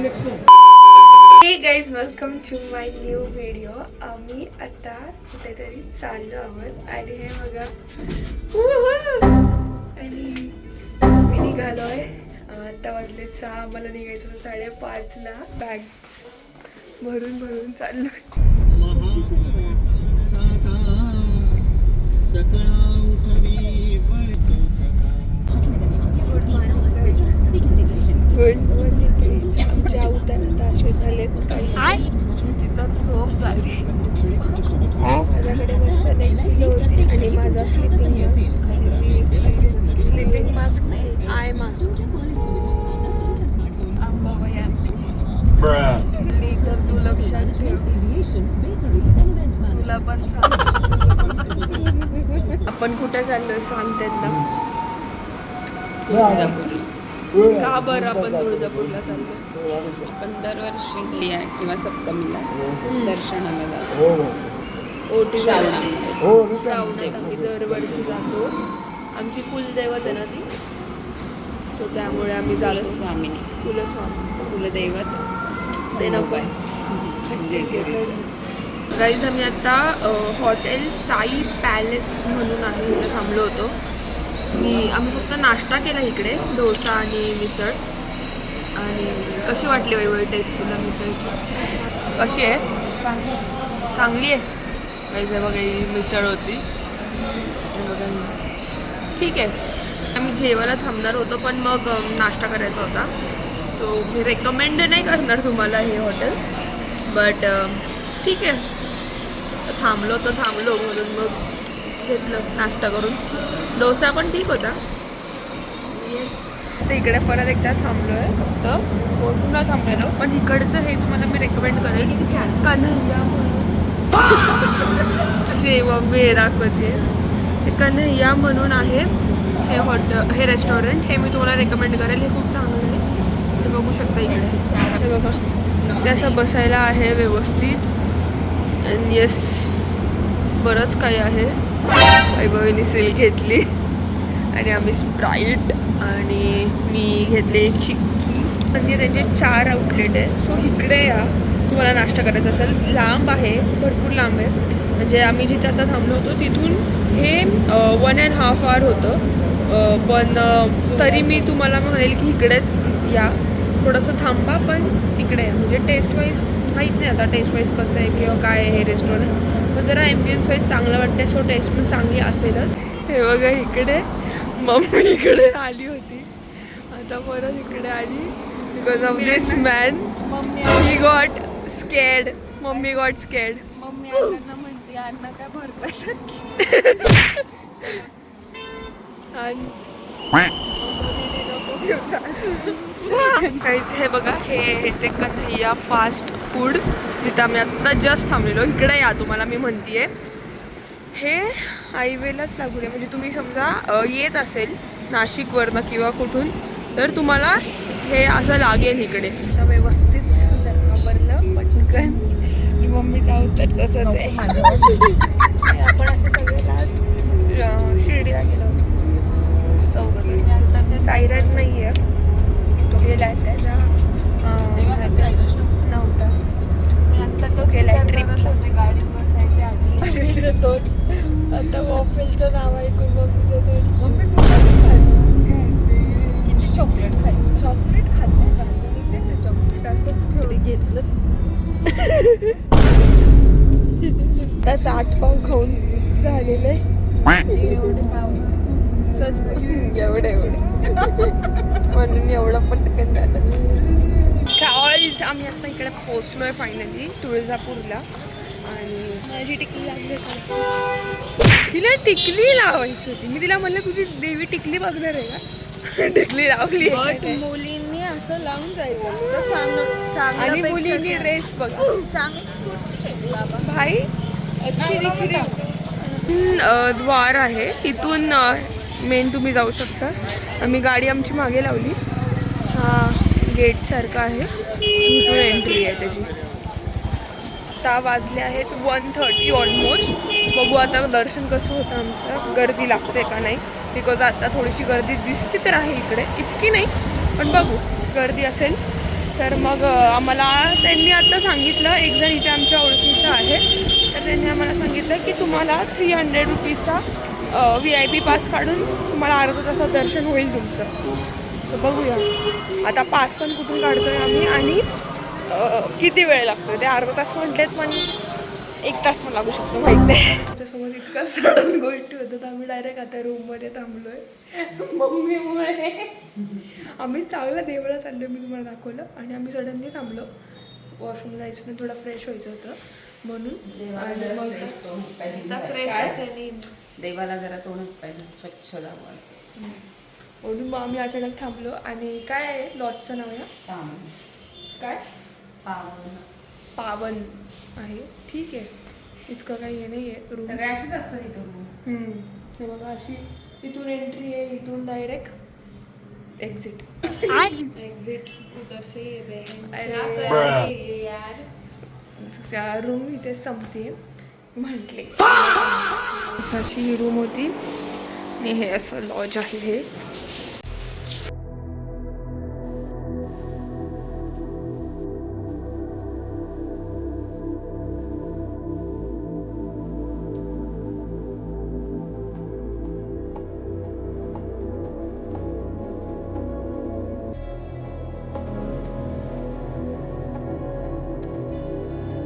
हे guys, welcome to my new video. आम्ही आता कुठेतरी चाललो आहोत आणि हे बघा आणि मी निघालोय. आता वाजले 6. मला निघायचं होतं 5:30ला. बॅग्स भरून भरून चाललो. आमच्या उतारात असे झालेत काही तिथं झोप झाली. माझ्याकडे मस्त नेकपिलो होती आणि माझा स्लीपिंग मास्क नाही, आय मास्क. तू लक्षात ठेव, तुला पण आपण कुठे चाललोय सांगते ना. का बरं आपण तुळजापूरला चाललो? आपण दरवर्षी किंवा सप्तमीला दर्शनाला जातो. श्रावणात आम्ही दरवर्षी जातो. आमची कुलदैवत आहे ना ती, सो त्यामुळे आम्ही जातो. कुलदैवत ते नको आहे. गाईज, आम्ही आता हॉटेल साई पॅलेस म्हणून आहे इथे थांबलो होतो. आम्ही फक्त नाश्ता केला इकडे, डोसा आणि मिसळ. आणि कशी वाटली वैभवी टेस्ट तुला मिसळची? कशी आहे? चांगली आहे. गाईज बघा, ही मिसळ होती. बघा, ठीक आहे. आम्ही जेवायला थांबणार होतो पण मग नाश्ता करायचा होता. सो मी रेकमेंड नाही करणार तुम्हाला हे हॉटेल, बट ठीक आहे. थांबलो म्हणून मग घेतलं नाश्ता करून. डोसा पण ठीक होता. येस, तर इकडे परत एकदा थांबलो आहे. फक्त वॉशरूमला थांबलेलो, पण इकडचं हे तुम्हाला मी रेकमेंड करेल. कन्हैया म्हणून मी दाखवते. ते कन्हैया म्हणून आहे हे रेस्टॉरंट. हे मी तुम्हाला रेकमेंड करेल. हे खूप चांगलं आहे. हे बघू शकता इकडे. हे बघा, ते असं बसायला आहे व्यवस्थित. अँड येस, बरंच काही आहे. वैभवीने सिल्क घेतली आणि आम्ही स्प्राईट आणि मी घेतले चिक्की. म्हणजे त्यांचे 4 आउटलेट आहे. सो इकडे या तुम्हाला नाश्ता करायचा असेल. लांब आहे, भरपूर लांब आहे. म्हणजे आम्ही जिथे आता थांबलो होतो तिथून हे 1.5 hour होतं. पण तरी मी तुम्हाला म्हणेल की इकडेच या. थोडंसं थांबा पण इकडे या. म्हणजे टेस्ट वाईज माहीत नाही आता टेस्ट वाईज कसं आहे किंवा काय आहे हे रेस्टॉरंट. पण जरा ॲम्बियन्स वाईज चांगलं वाटते. सो टेस्ट पण चांगली असेलच. हे बघा, इकडे मम्मी इकडे आली होती, आता परत इकडे आली because of this man. He got scared. Mummy got scared. Mummy अण्णांना म्हणते, अण्णा काय भरपायसारखी. हे बघा, हे ते कन्हैया फास्ट फूड जिथं आम्ही आत्ता जस्ट थांबलेलो. इकडे या तुम्हाला मी म्हणतीये. हे हायवेलाच लागून आहे. म्हणजे तुम्ही समजा येत असेल नाशिकवरनं किंवा कुठून, तर तुम्हाला हे असं लागेल इकडे. असं व्यवस्थित जर वापरलं पटकन. मम्मीचा उत्तर तसंच आहे. आपण असे सगळे लास्ट शिर्डीला गेलो होतो. साईराज नाही आहे, तो गेला त्याच्या नव्हता. तो गेला ट्रिपला. गाडीत बसायच्या आधी तोंड. आता वॉफेलचं नाव ऐकून मम्मीचं तोंड. किती चॉकलेट खायचं. चॉकलेट खाल्लं का? चॉकलेट असंच ठेवलं, घेतलंच. त्याच 8 पाव खाऊन झालेलं आहे. एवढे पाव एवढे म्हणून एवढं पटकन झालं. गाईज, आम्ही आता इकडे पोचलोय फायनली तुळजापूरला. आणि माझी टिकली लागली. तिला टिकली लावायची होती. मी तिला म्हणलं तुझी देवी टिकली बघणार आहे का? टिकली लावली. मुलींनी असं लावून जायचं आणि मुलींनी ड्रेस बघा चांगली. भाई अच्छी दिख रही. द्वार आहे, इथून मेन तुम्ही जाऊ शकता. आम्ही गाडी आमची मागे लावली. हा गेट सारखा आहे, इथून एंट्री आहे त्याची. आता वाजले आहेत 1:30 ऑलमोस्ट. बघू आता दर्शन कसं होतं आमचं. गर्दी लागते का नाही, बिकॉज आता थोडीशी गर्दी दिसते तर आहे इकडे. इतकी नाही पण बघू, गर्दी असेल तर मग आम्हाला त्यांनी आता सांगितलं, एक जण इथे आमच्या ओळखीचं आहे, तर त्यांनी आम्हाला सांगितलं की तुम्हाला 300 रुपीजचा VIP पास काढून तुम्हाला अर्धा तासात दर्शन होईल तुमचं. सो बघूया आता पास पण कुठून काढतोय आम्ही आणि किती वेळ लागतोय. ते अर्धा तास म्हटलेत पण 1 तास पण लागू शकतो, माहिती आहे. त्याच्यासोबत इतका सडन गोष्टी होतात. आम्ही डायरेक्ट आता रूममध्ये थांबलोय मम्मीमुळे. आम्ही चांगलं देवळा चाललो, मी तुम्हाला दाखवलं, आणि आम्ही सडनली थांबलो. वॉशरूमला जायचं नाही, थोडं फ्रेश व्हायचं होतं म्हणून. आणि मग फ्रेश देवाला जरा तोंड पाहिजे स्वच्छ जावं असं म्हणून मग आम्ही अचानक थांबलो. आणि काय आहे लॉजचं नाव या काय पावन आहे. ठीक आहे, इतकं काही हे नाही आहे. रूम सगळ्या अशीच असतं इथं. हे बघा अशी इथून एंट्री आहे, इथून डायरेक्ट एक्झिट. एक्झिट उधर से यार रूम इथे संपते म्हटले. अशी ही रूम होती आणि हे असं लॉज आहे हे.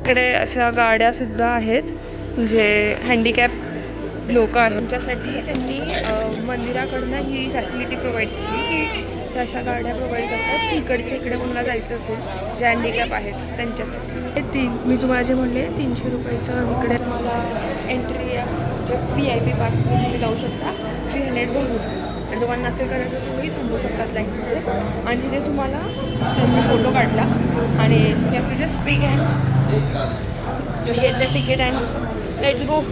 इकडे अशा गाड्या सुद्धा आहेत जे हँडिकॅप लोक आहेत त्यांच्यासाठी. त्यांनी मंदिराकडनं ही फॅसिलिटी प्रोव्हाइड केली की अशा गाड्या प्रोव्हाइड करतात. इकडच्या इकडे कोणाला जायचं असेल जे हँडिकॅप आहेत त्यांच्यासाठी. मी तुम्हाला जे म्हणले 300 रुपयाचं इकडे तुम्हाला एंट्री जे VIP पास तुम्ही जाऊ शकता 300 भरून. आणि तुम्हाला नसेल करायचं तुम्ही थांबू शकतात लाईनमध्ये. आणि तिथे तुम्हाला त्यांनी फोटो काढला आणि you have to just speak and get the ticket and let's go.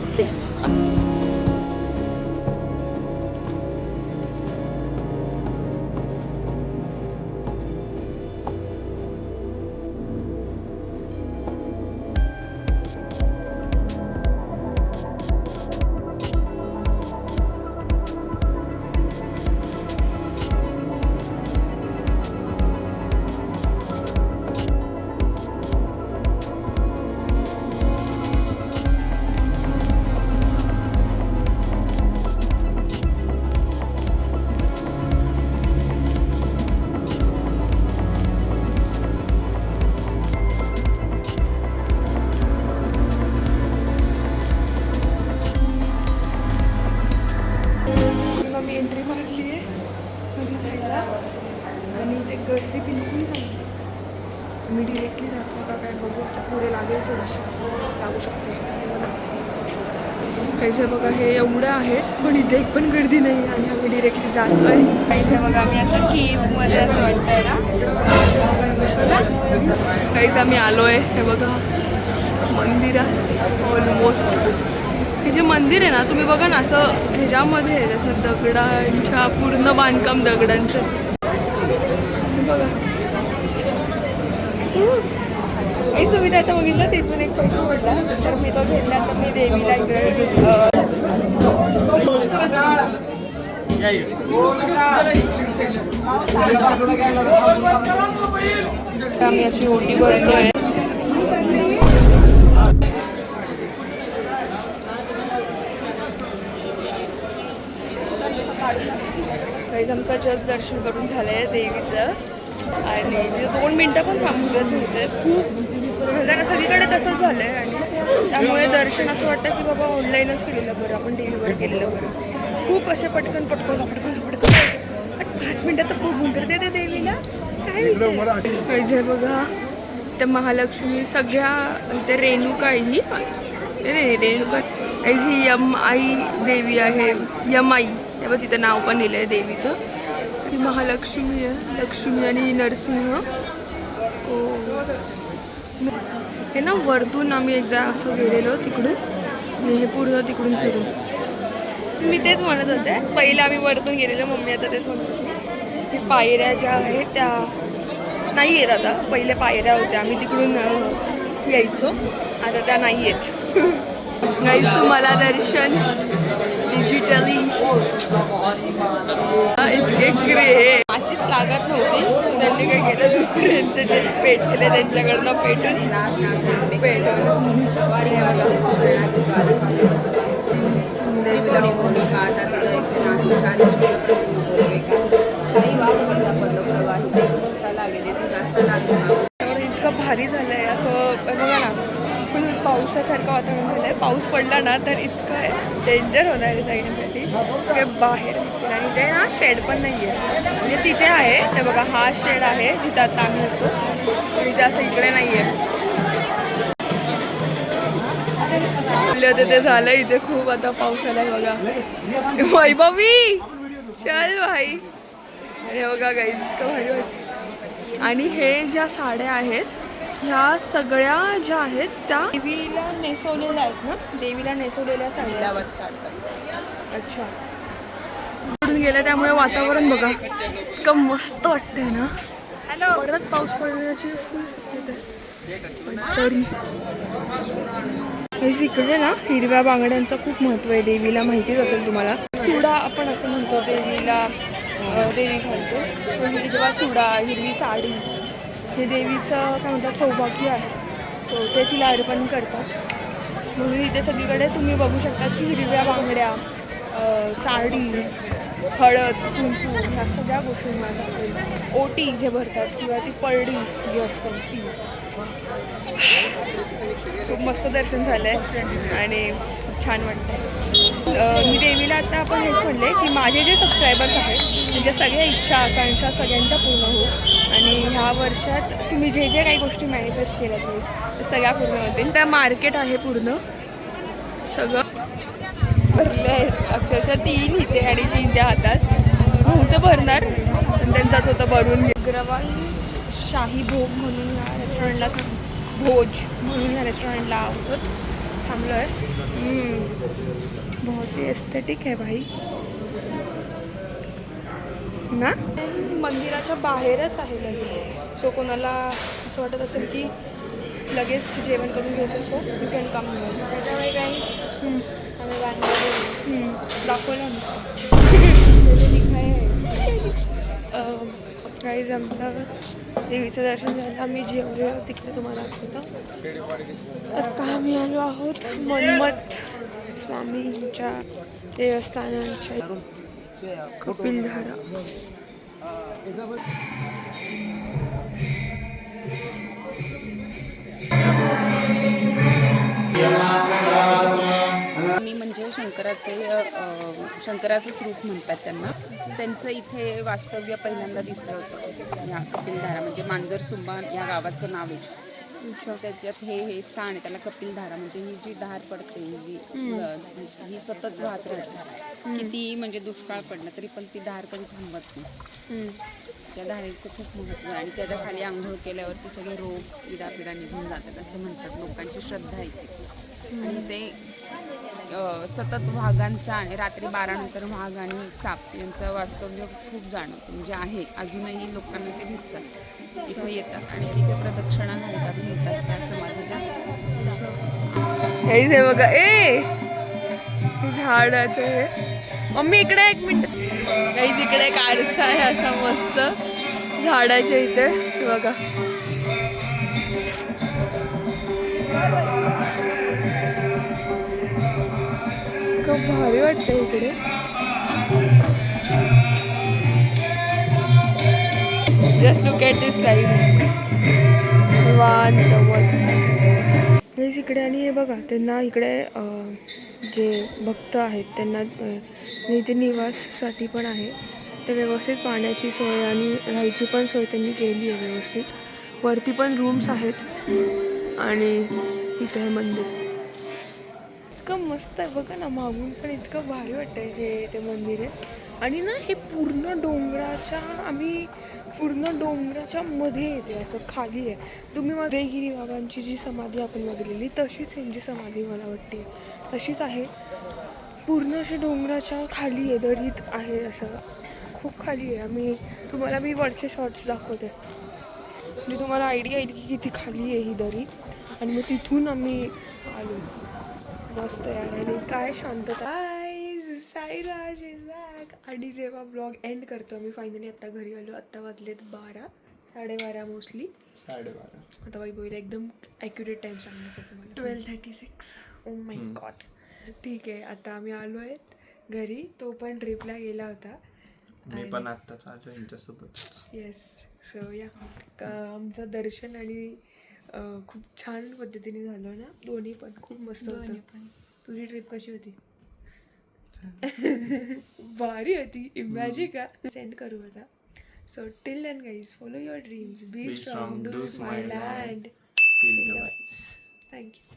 मी एंट्री मारली आहे घरी जायला आणि ते गर्दी बिलकुल नाही. मी डिरेक्टली जातो का काय बघू, पुढे लागेल थोडंसं लागू शकते. काहीचे बघा हे एवढं आहेत पण इथे एक पण गर्दी नाही आणि आम्ही डिरेक्टली जातो आहे. काहीच बघा आम्ही असं केव्हमध्ये असं वाटतंय ना. काहीच आम्ही आलो आहे. हे बघा मंदिरात ऑलमोस्ट. हे जे मंदिर आहे ना तुम्ही बघा ना असं ह्याच्यामध्ये आहे जसं दगडांच्या पूर्ण बांधकाम दगडांचं. बघा काही सुविधा आता बघितलं तिथून एक पैसा पडला तर मी तो घेतला. तर मी देवीला इकडे आम्ही अशी ओटी भरतोय. काहीच आमचं जस्ट दर्शन करून झालं आहे देवीचं आणि 2 मिनटं पण थांबवत होते. खूप सगळीकडे तसंच झालं आहे आणि त्यामुळे दर्शन असं वाटतं की बाबा ऑनलाईनच केलेलं बरं, आपण टीव्हीवर केलेलं बरं. खूप असे पटकन 5 मिनटात तर बघून तर देते देवीला. काय विषय काहीच आहे बघा. त्या महालक्ष्मी सगळ्या ते रेणुका ही रेणुका ही यमाई देवी आहे. यमाई तेव्हा तिथं नाव पण लिहिलं आहे देवीचं. ही महालक्ष्मी आहे, लक्ष्मी आणि नरसिंह. हे ना वरतून आम्ही एकदा असं गेलेलो तिकडून आणि हे पूर्ण तिकडून फिरून. मी तेच म्हणत होते पहिलं आम्ही वरतून गेलेलो, मम्मी आता तेच म्हणत होती की पायऱ्या ज्या आहेत त्या नाही आहेत आता. पहिले पायऱ्या होत्या आम्ही तिकडून यायचो, आता त्या नाही आहेत. गाईज तुम्हाला दर्शन डिजिटली इतके ग्रे माचीच लागत नव्हती. त्यांनी काय केलं, दुसऱ्यांचे जे पेटले त्यांच्याकडनं पेटून इतकं भारी झालंय असं बघा ना, फुल पावसासारखं वातावरण झालंय. पाऊस पडला ना तर इतकं डेंजर होणार आहे सगळ्यांसाठी. ते बाहेर निघतील आणि ते ना शेड पण नाही आहे, म्हणजे तिथे आहे ते बघा, हा शेड आहे जिथं आता आम्ही होतो, तिथे असं इकडे नाही आहे. ते झालं इथे खूप आता पाऊस आलाय बघा. वैभवी चल भाई. अरे बघा गाई इतकं भारी वाटतं. आणि हे ज्या साड्या आहेत ह्या सगळ्या ज्या आहेत त्या देवीला नेसवलेल्या आहेत ना, देवीला नेसवलेल्या साड्या. अच्छा, पडून गेलं त्यामुळे वातावरण बघा इतकं मस्त वाटतंय ना. हॅलो, परत पाऊस पडण्याची फुल शक्यता आहे, पण तरी इकडे ना हिरव्या बांगड्यांचं खूप महत्त्व आहे. देवीला माहितीच असेल तुम्हाला. चुडा आपण असं म्हणतो देवीला, देवी घालतो. हिरवा चुडा, हिरवी साडी हे देवीचं काय म्हणतात सौभाग्य आहे. सो ते तिला अर्पण करतात. म्हणून इथे सगळीकडे तुम्ही बघू शकता की हिरव्या बांगड्या, साडी, हळद, कुंकू ह्या सगळ्या गोष्टी माझ्याकडे. ओटी जे भरतात किंवा ती पळडी जी असते ती. खूप मस्त दर्शन झालं आहे आणि खूप छान वाटतं. मी देवीला आता आपण हेच म्हणले की माझे जे सबस्क्रायबर्स आहेत त्यांच्या सगळ्या इच्छा आकांक्षा सगळ्यांच्या पूर्ण हो, आणि ह्या वर्षात तुम्ही जे जे काही गोष्टी मॅनिफेस्ट केल्या ते सगळ्या पूर्ण होतील. त्या मार्केट आहे पूर्ण सगळं भरले आहेत, अक्षरशः 3 इथे आणि 3 त्या हातात. होतं भरणार पण त्यांचाच होतं भरून. अग्रवाल शाही भोग म्हणून ह्या रेस्टॉरंटला भोज म्हणून ह्या रेस्टॉरंटला आहोत, थांबलो आहे. बहुत ही एस्थेटिक आहे भाई ना. मंदिराच्या बाहेरच आहे लगेच. सो कोणाला असं वाटत असेल की लगेच जेवण करून घ्यायचं so you can come here. दाखवलं गाईज आमचं देवीचं दर्शन झालं, आम्ही जेवलो तिकडे तुम्हाला आठवतं. आता आम्ही आलो आहोत मन्मथ स्वामींच्या देवस्थानाच्या कपिलधारा. मी म्हणजे शंकराचंच रूप म्हणतात त्यांना. त्यांचं इथे वास्तव्य पहिल्यांदा दिसलं होतं ह्या कपिलधारा, म्हणजे मांजरसुंबा या गावाचं नाव आहे. त्याच्यात हे स्थान आहे, त्याला कपिलधारा म्हणजे ही जी धार पडते ही सतत वाहत राहते. किती म्हणजे दुष्काळ पडला तरी पण ती धार कधी थांबत नाही. त्या धारेचं खूप महत्त्व आहे आणि त्याच्या खाली आंघोळ केल्यावरती सगळे रोग इडापिडा निघून जातात असं म्हणतात. लोकांची श्रद्धा आहे आणि ते सतत वाघांचा आणि रात्री 12 नंतर वाघ आणि साप यांचं वास्तव्य खूप जाणवतं, म्हणजे आहे अजूनही लोकांना ते दिसतात. इथे येतात आणि इथे प्रदक्षिणा घालतात, मिळतात त्या समाधीला. हे बघा ए झाडाचं हे. मम्मी इकडे 1 मिनिट. काहीच इकडे एक आरसा आहे असा मस्त झाडाच्या इथे बघा. खूप भारी वाटतं इकडे. Just look at this time. हेच इकडे. आणि हे बघा त्यांना इकडे जे भक्त आहेत त्यांना इथे निवाससाठी पण आहे. ते व्यवस्थित पाण्याची सोय आणि राहायची पण सोय त्यांनी केली आहे व्यवस्थित. वरती पण रूम्स आहेत आणि इथे हे मंदिर इतकं मस्त आहे बघा ना. मागून पण इतकं भारी वाटतं हे ते मंदिर आहे. आणि ना हे पूर्ण डोंगराच्या मध्ये येते, असं खाली आहे. तुम्ही उदयगिरी बाबांची जी समाधी आपण बघितलेली तशीच यांची समाधी मला वाटते तशीच आहे. पूर्ण अशी डोंगराच्या खाली आहे, दरीत आहे, असं खूप खाली आहे. तुम्हाला मी वरचे शॉर्ट्स दाखवते म्हणजे तुम्हाला आयडिया येईल की किती खाली आहे ही दरी. आणि मग तिथून आम्ही आलो. मस्त यार आणि काय शांतता. Sairaj is back. आणि जेव्हा ब्लॉग एंड करतो आम्ही फायनली आत्ता घरी आलो. आत्ता वाजलेत 12:30 मोस्टली. 12:30. आता वैभवीला एकदम ॲक्युरेट टाईम सांगायचं तुम्हाला. 12:36. Oh my God. ठीक आहे, आता आम्ही आलो आहेत घरी. तो पण ट्रिपला गेला होता. मी पण आत्ताच आलो यांच्यासोबतच. येस. सो या आमचं दर्शन आणि खूप छान पद्धतीने झालं ना. दोन्ही पण खूप मस्त होतं. तुझी ट्रिप कशी होती? भारी होती. इमॅजिन का सेंड करू आता. So till then guys, follow your dreams, be strong, do smile and feel the vibes. Thank you.